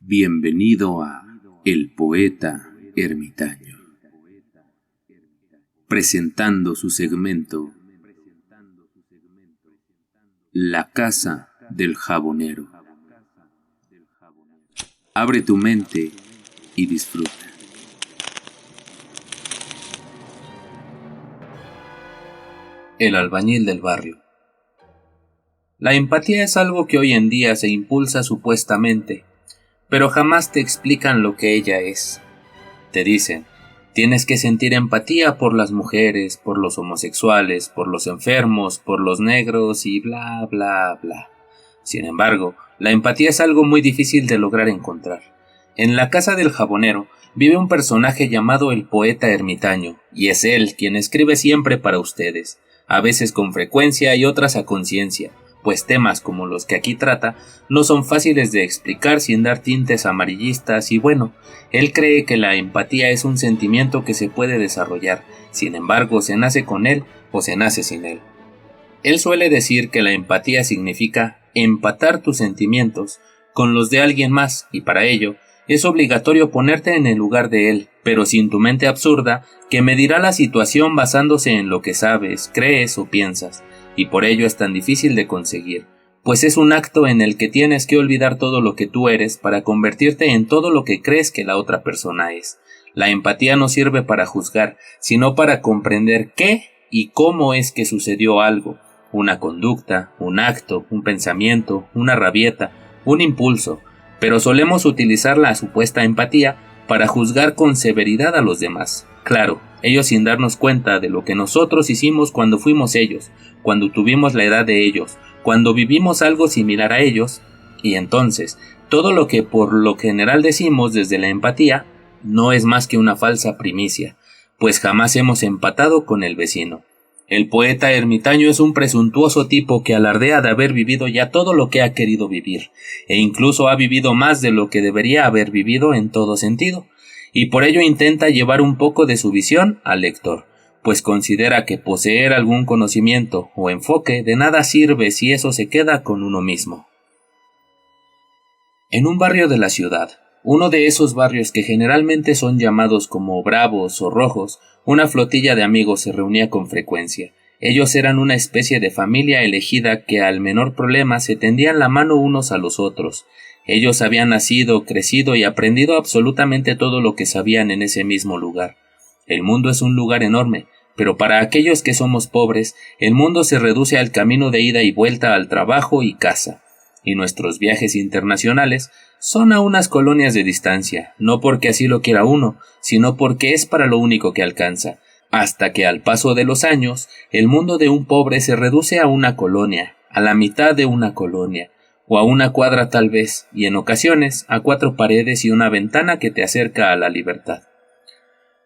Bienvenido a El Poeta Ermitaño, presentando su segmento La Casa del Jabonero. Abre tu mente y disfruta. El albañil del barrio. La empatía es algo que hoy en día se impulsa supuestamente, pero jamás te explican lo que ella es. Te dicen, tienes que sentir empatía por las mujeres, por los homosexuales, por los enfermos, por los negros y bla bla bla. Sin embargo, la empatía es algo muy difícil de lograr encontrar. En la casa del jabonero vive un personaje llamado el poeta ermitaño, y es él quien escribe siempre para ustedes, a veces con frecuencia y otras a conciencia, pues temas como los que aquí trata no son fáciles de explicar sin dar tintes amarillistas y bueno, él cree que la empatía es un sentimiento que se puede desarrollar, sin embargo se nace con él o se nace sin él. Él suele decir que la empatía significa empatar tus sentimientos con los de alguien más y para ello es obligatorio ponerte en el lugar de él, pero sin tu mente absurda que medirá la situación basándose en lo que sabes, crees o piensas, y por ello es tan difícil de conseguir, pues es un acto en el que tienes que olvidar todo lo que tú eres para convertirte en todo lo que crees que la otra persona es. La empatía no sirve para juzgar, sino para comprender qué y cómo es que sucedió algo, una conducta, un acto, un pensamiento, una rabieta, un impulso, pero solemos utilizar la supuesta empatía para juzgar con severidad a los demás. Claro, ellos sin darnos cuenta de lo que nosotros hicimos cuando fuimos ellos, cuando tuvimos la edad de ellos, cuando vivimos algo similar a ellos, y entonces, todo lo que por lo general decimos desde la empatía, no es más que una falsa primicia, pues jamás hemos empatado con el vecino. El poeta ermitaño es un presuntuoso tipo que alardea de haber vivido ya todo lo que ha querido vivir, e incluso ha vivido más de lo que debería haber vivido en todo sentido, y por ello intenta llevar un poco de su visión al lector, pues considera que poseer algún conocimiento o enfoque de nada sirve si eso se queda con uno mismo. En un barrio de la ciudad, uno de esos barrios que generalmente son llamados como bravos o rojos, una flotilla de amigos se reunía con frecuencia. Ellos eran una especie de familia elegida que al menor problema se tendían la mano unos a los otros. Ellos habían nacido, crecido y aprendido absolutamente todo lo que sabían en ese mismo lugar. El mundo es un lugar enorme, pero para aquellos que somos pobres, el mundo se reduce al camino de ida y vuelta al trabajo y casa. Y nuestros viajes internacionales son a unas colonias de distancia, no porque así lo quiera uno, sino porque es para lo único que alcanza, hasta que al paso de los años, el mundo de un pobre se reduce a una colonia, a la mitad de una colonia, o a una cuadra tal vez, y en ocasiones a 4 paredes y una ventana que te acerca a la libertad.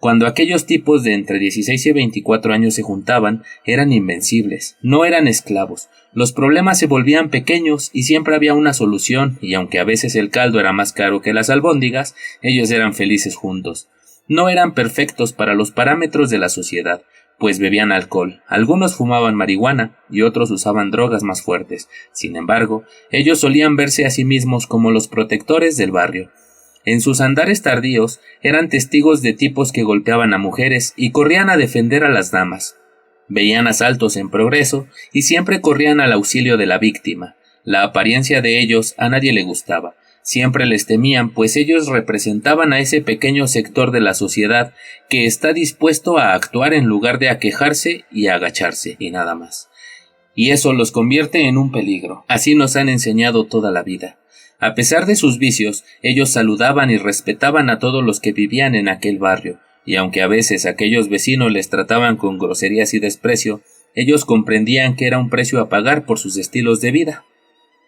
Cuando aquellos tipos de entre 16 y 24 años se juntaban, eran invencibles, no eran esclavos. Los problemas se volvían pequeños y siempre había una solución, y aunque a veces el caldo era más caro que las albóndigas, ellos eran felices juntos. No eran perfectos para los parámetros de la sociedad, pues bebían alcohol, algunos fumaban marihuana y otros usaban drogas más fuertes. Sin embargo, ellos solían verse a sí mismos como los protectores del barrio. En sus andares tardíos eran testigos de tipos que golpeaban a mujeres y corrían a defender a las damas. Veían asaltos en progreso y siempre corrían al auxilio de la víctima. La apariencia de ellos a nadie le gustaba. Siempre les temían, pues ellos representaban a ese pequeño sector de la sociedad que está dispuesto a actuar en lugar de a quejarse y a agacharse, y nada más. Y eso los convierte en un peligro. Así nos han enseñado toda la vida. A pesar de sus vicios, ellos saludaban y respetaban a todos los que vivían en aquel barrio, y aunque a veces aquellos vecinos les trataban con groserías y desprecio, ellos comprendían que era un precio a pagar por sus estilos de vida.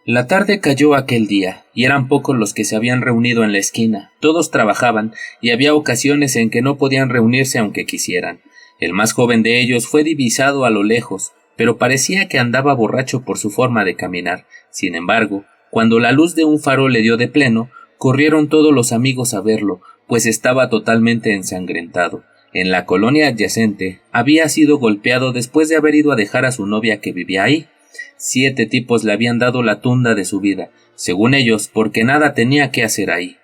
La tarde cayó aquel día, y eran pocos los que se habían reunido en la esquina. Todos trabajaban, y había ocasiones en que no podían reunirse aunque quisieran. El más joven de ellos fue divisado a lo lejos, pero parecía que andaba borracho por su forma de caminar. Sin embargo, cuando la luz de un faro le dio de pleno, corrieron todos los amigos a verlo, pues estaba totalmente ensangrentado. En la colonia adyacente había sido golpeado después de haber ido a dejar a su novia que vivía ahí. 7 tipos le habían dado la tunda de su vida, según ellos, porque nada tenía que hacer ahí.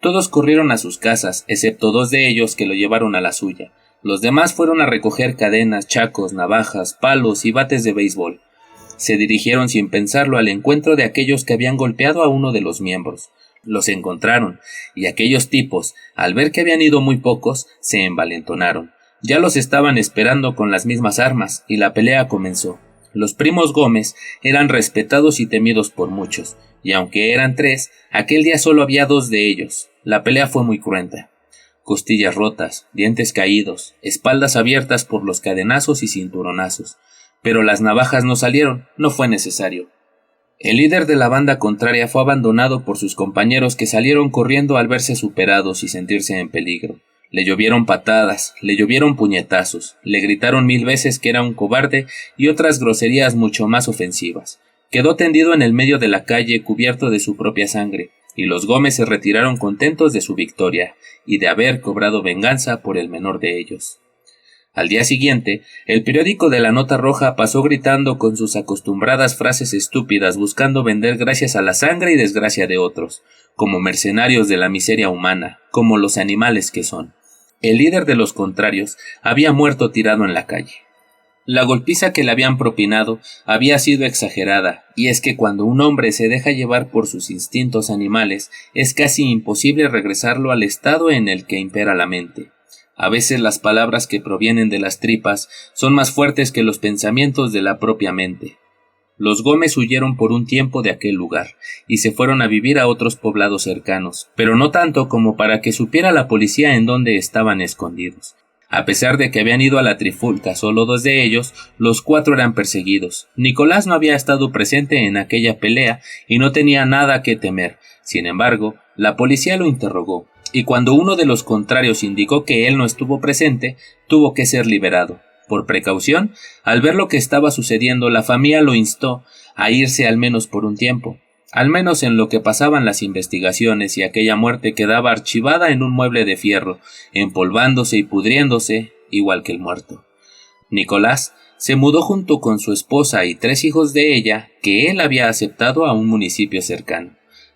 Todos corrieron a sus casas, excepto 2 de ellos que lo llevaron a la suya. Los demás fueron a recoger cadenas, chacos, navajas, palos y bates de béisbol. Se dirigieron sin pensarlo al encuentro de aquellos que habían golpeado a uno de los miembros. Los encontraron, y aquellos tipos, al ver que habían ido muy pocos, se envalentonaron. Ya los estaban esperando con las mismas armas, y la pelea comenzó. Los primos Gómez eran respetados y temidos por muchos, y aunque eran 3, aquel día solo había 2 de ellos. La pelea fue muy cruenta. Costillas rotas, dientes caídos, espaldas abiertas por los cadenazos y cinturonazos. Pero las navajas no salieron, no fue necesario. El líder de la banda contraria fue abandonado por sus compañeros que salieron corriendo al verse superados y sentirse en peligro. Le llovieron patadas, le llovieron puñetazos, le gritaron 1000 veces que era un cobarde y otras groserías mucho más ofensivas. Quedó tendido en el medio de la calle cubierto de su propia sangre, y los Gómez se retiraron contentos de su victoria y de haber cobrado venganza por el menor de ellos. Al día siguiente, el periódico de la Nota Roja pasó gritando con sus acostumbradas frases estúpidas buscando vender gracias a la sangre y desgracia de otros, como mercenarios de la miseria humana, como los animales que son. El líder de los contrarios había muerto tirado en la calle. La golpiza que le habían propinado había sido exagerada, y es que cuando un hombre se deja llevar por sus instintos animales, es casi imposible regresarlo al estado en el que impera la mente. A veces las palabras que provienen de las tripas son más fuertes que los pensamientos de la propia mente. Los Gómez huyeron por un tiempo de aquel lugar, y se fueron a vivir a otros poblados cercanos, pero no tanto como para que supiera la policía en dónde estaban escondidos. A pesar de que habían ido a la trifulca solo 2 de ellos, los 4 eran perseguidos. Nicolás no había estado presente en aquella pelea y no tenía nada que temer. Sin embargo, la policía lo interrogó, y cuando uno de los contrarios indicó que él no estuvo presente, tuvo que ser liberado. Por precaución, al ver lo que estaba sucediendo, la familia lo instó a irse al menos por un tiempo, al menos en lo que pasaban las investigaciones y aquella muerte quedaba archivada en un mueble de fierro, empolvándose y pudriéndose, igual que el muerto. Nicolás se mudó junto con su esposa y 3 hijos de ella, que él había aceptado a un municipio cercano.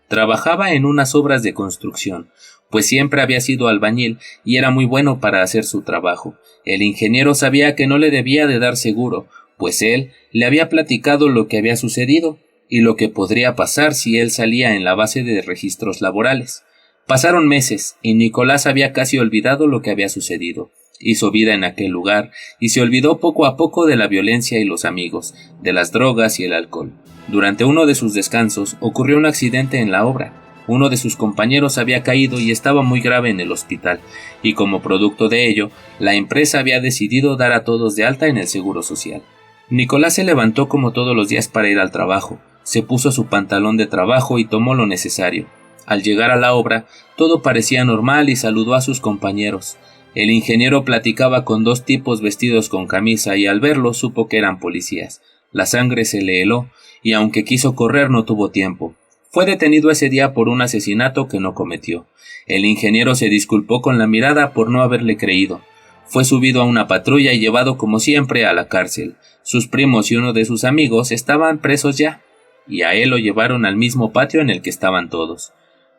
Trabajaba en unas obras de construcción, pues siempre había sido albañil y era muy bueno para hacer su trabajo. El ingeniero sabía que no le debía de dar seguro, pues él le había platicado lo que había sucedido y lo que podría pasar si él salía en la base de registros laborales. Pasaron meses y Nicolás había casi olvidado lo que había sucedido. Hizo vida en aquel lugar y se olvidó poco a poco de la violencia y los amigos, de las drogas y el alcohol. Durante uno de sus descansos ocurrió un accidente en la obra. Uno de sus compañeros había caído y estaba muy grave en el hospital, y como producto de ello, la empresa había decidido dar a todos de alta en el Seguro Social. Nicolás se levantó como todos los días para ir al trabajo, se puso su pantalón de trabajo y tomó lo necesario. Al llegar a la obra, todo parecía normal y saludó a sus compañeros. El ingeniero platicaba con 2 tipos vestidos con camisa y al verlo supo que eran policías. La sangre se le heló y aunque quiso correr no tuvo tiempo. Fue detenido ese día por un asesinato que no cometió. El ingeniero se disculpó con la mirada por no haberle creído. Fue subido a una patrulla y llevado como siempre a la cárcel. Sus primos y uno de sus amigos estaban presos ya, y a él lo llevaron al mismo patio en el que estaban todos.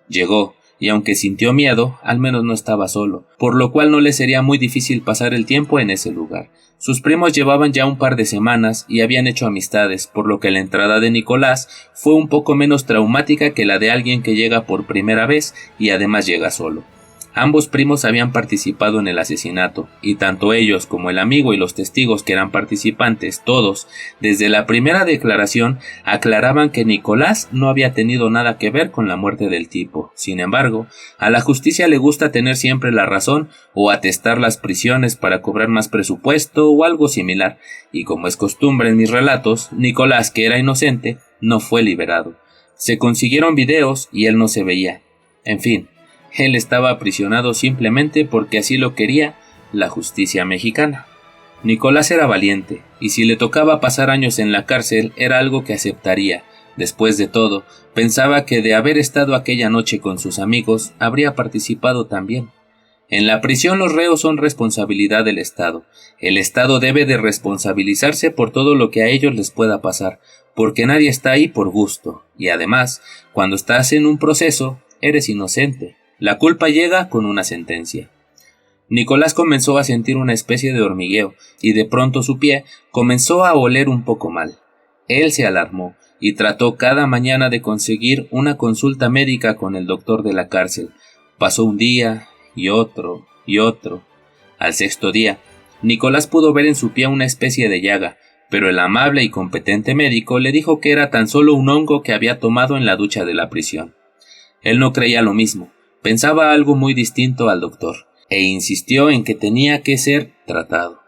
Llegó, y aunque sintió miedo, al menos no estaba solo, por lo cual no le sería muy difícil pasar el tiempo en ese lugar. Sus primos llevaban ya un par de semanas y habían hecho amistades, por lo que la entrada de Nicolás fue un poco menos traumática que la de alguien que llega por primera vez y además llega solo. Ambos primos habían participado en el asesinato, y tanto ellos como el amigo y los testigos que eran participantes, todos, desde la primera declaración, aclaraban que Nicolás no había tenido nada que ver con la muerte del tipo. Sin embargo, a la justicia le gusta tener siempre la razón o atestar las prisiones para cobrar más presupuesto o algo similar, y como es costumbre en mis relatos, Nicolás, que era inocente, no fue liberado. Se consiguieron videos y él no se veía. En fin, él estaba aprisionado simplemente porque así lo quería la justicia mexicana. Nicolás era valiente, y si le tocaba pasar años en la cárcel era algo que aceptaría. Después de todo, pensaba que de haber estado aquella noche con sus amigos, habría participado también. En la prisión los reos son responsabilidad del Estado. El Estado debe de responsabilizarse por todo lo que a ellos les pueda pasar, porque nadie está ahí por gusto, y además, cuando estás en un proceso, eres inocente. La culpa llega con una sentencia. Nicolás comenzó a sentir una especie de hormigueo, y de pronto su pie comenzó a oler un poco mal. Él se alarmó, y trató cada mañana de conseguir una consulta médica con el doctor de la cárcel. Pasó un día, y otro, y otro. Al sexto día, Nicolás pudo ver en su pie una especie de llaga, pero el amable y competente médico le dijo que era tan solo un hongo que había tomado en la ducha de la prisión. Él no creía lo mismo, pensaba algo muy distinto al doctor, e insistió en que tenía que ser tratado.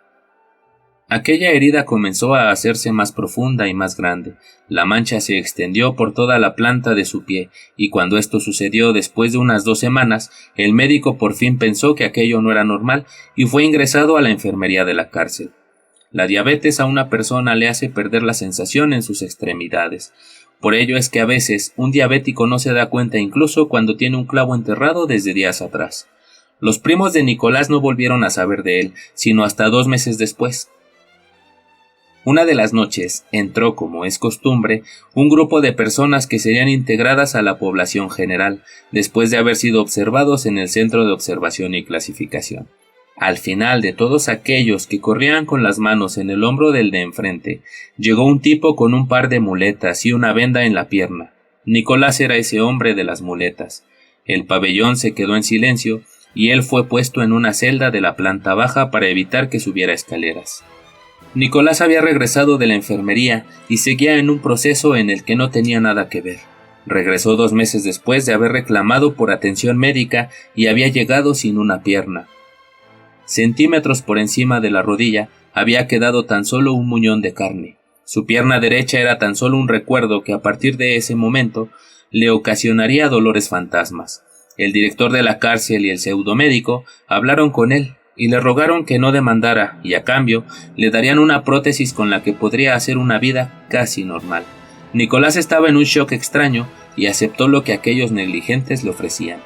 Aquella herida comenzó a hacerse más profunda y más grande. La mancha se extendió por toda la planta de su pie, y cuando esto sucedió después de unas 2 semanas, el médico por fin pensó que aquello no era normal y fue ingresado a la enfermería de la cárcel. La diabetes a una persona le hace perder la sensación en sus extremidades. Por ello es que a veces un diabético no se da cuenta incluso cuando tiene un clavo enterrado desde días atrás. Los primos de Nicolás no volvieron a saber de él, sino hasta 2 meses después. Una de las noches entró, como es costumbre, un grupo de personas que serían integradas a la población general, después de haber sido observados en el Centro de Observación y Clasificación. Al final de todos aquellos que corrían con las manos en el hombro del de enfrente, llegó un tipo con un par de muletas y una venda en la pierna. Nicolás era ese hombre de las muletas. El pabellón se quedó en silencio y él fue puesto en una celda de la planta baja para evitar que subiera escaleras. Nicolás había regresado de la enfermería y seguía en un proceso en el que no tenía nada que ver. Regresó 2 meses después de haber reclamado por atención médica y había llegado sin una pierna. Centímetros por encima de la rodilla había quedado tan solo un muñón de carne. Su pierna derecha era tan solo un recuerdo que a partir de ese momento le ocasionaría dolores fantasmas. El director de la cárcel y el pseudomédico hablaron con él y le rogaron que no demandara y a cambio le darían una prótesis con la que podría hacer una vida casi normal. Nicolás estaba en un shock extraño y aceptó lo que aquellos negligentes le ofrecían.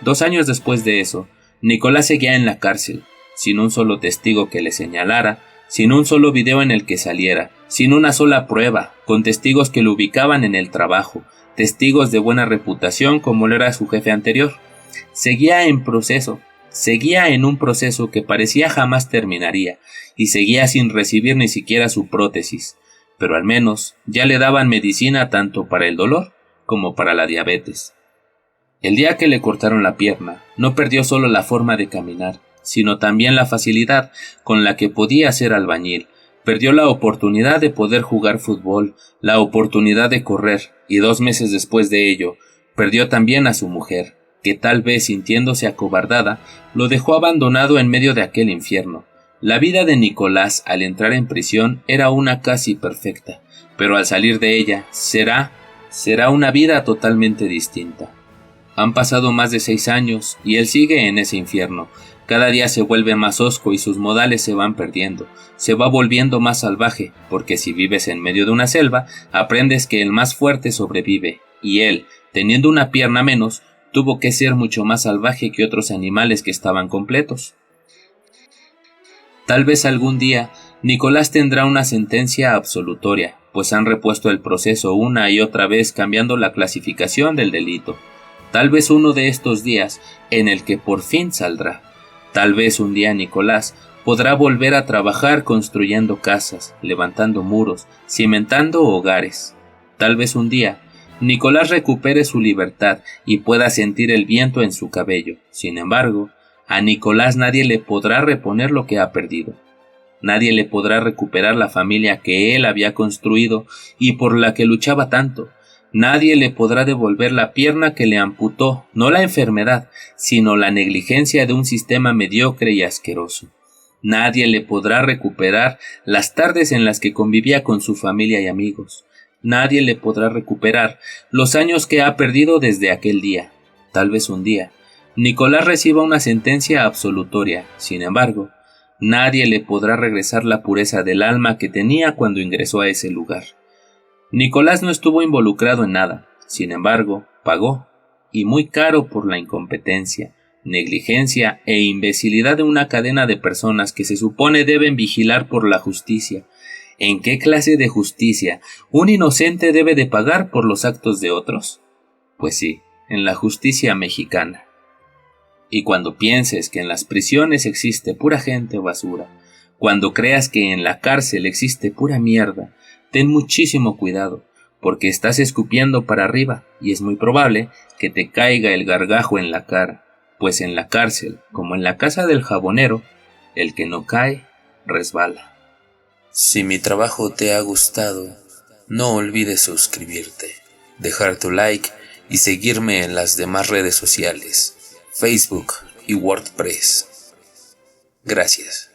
2 años después de eso, Nicolás seguía en la cárcel, sin un solo testigo que le señalara, sin un solo video en el que saliera, sin una sola prueba, con testigos que lo ubicaban en el trabajo, testigos de buena reputación como lo era su jefe anterior. Seguía en un proceso que parecía jamás terminaría, y seguía sin recibir ni siquiera su prótesis, pero al menos ya le daban medicina tanto para el dolor como para la diabetes. El día que le cortaron la pierna, no perdió solo la forma de caminar, sino también la facilidad con la que podía ser albañil. Perdió la oportunidad de poder jugar fútbol, la oportunidad de correr, y 2 meses después de ello, perdió también a su mujer, que tal vez sintiéndose acobardada, lo dejó abandonado en medio de aquel infierno. La vida de Nicolás al entrar en prisión era una casi perfecta, pero al salir de ella será una vida totalmente distinta. Han pasado más de 6 años y él sigue en ese infierno. Cada día se vuelve más hosco y sus modales se van perdiendo. Se va volviendo más salvaje, porque si vives en medio de una selva, aprendes que el más fuerte sobrevive, y él, teniendo una pierna menos, tuvo que ser mucho más salvaje que otros animales que estaban completos. Tal vez algún día Nicolás tendrá una sentencia absolutoria, pues han repuesto el proceso una y otra vez cambiando la clasificación del delito. Tal vez uno de estos días en el que por fin saldrá. Tal vez un día Nicolás podrá volver a trabajar construyendo casas, levantando muros, cimentando hogares. Tal vez un día Nicolás recupere su libertad y pueda sentir el viento en su cabello. Sin embargo, a Nicolás nadie le podrá reponer lo que ha perdido. Nadie le podrá recuperar la familia que él había construido y por la que luchaba tanto. Nadie le podrá devolver la pierna que le amputó, no la enfermedad, sino la negligencia de un sistema mediocre y asqueroso. Nadie le podrá recuperar las tardes en las que convivía con su familia y amigos. Nadie le podrá recuperar los años que ha perdido desde aquel día. Tal vez un día Nicolás reciba una sentencia absolutoria. Sin embargo, nadie le podrá regresar la pureza del alma que tenía cuando ingresó a ese lugar. Nicolás no estuvo involucrado en nada, sin embargo, pagó, y muy caro por la incompetencia, negligencia e imbecilidad de una cadena de personas que se supone deben vigilar por la justicia. ¿En qué clase de justicia un inocente debe de pagar por los actos de otros? Pues sí, en la justicia mexicana. Y cuando pienses que en las prisiones existe pura gente basura, cuando creas que en la cárcel existe pura mierda, ten muchísimo cuidado, porque estás escupiendo para arriba y es muy probable que te caiga el gargajo en la cara, pues en la cárcel, como en la casa del jabonero, el que no cae, resbala. Si mi trabajo te ha gustado, no olvides suscribirte, dejar tu like y seguirme en las demás redes sociales, Facebook y WordPress. Gracias.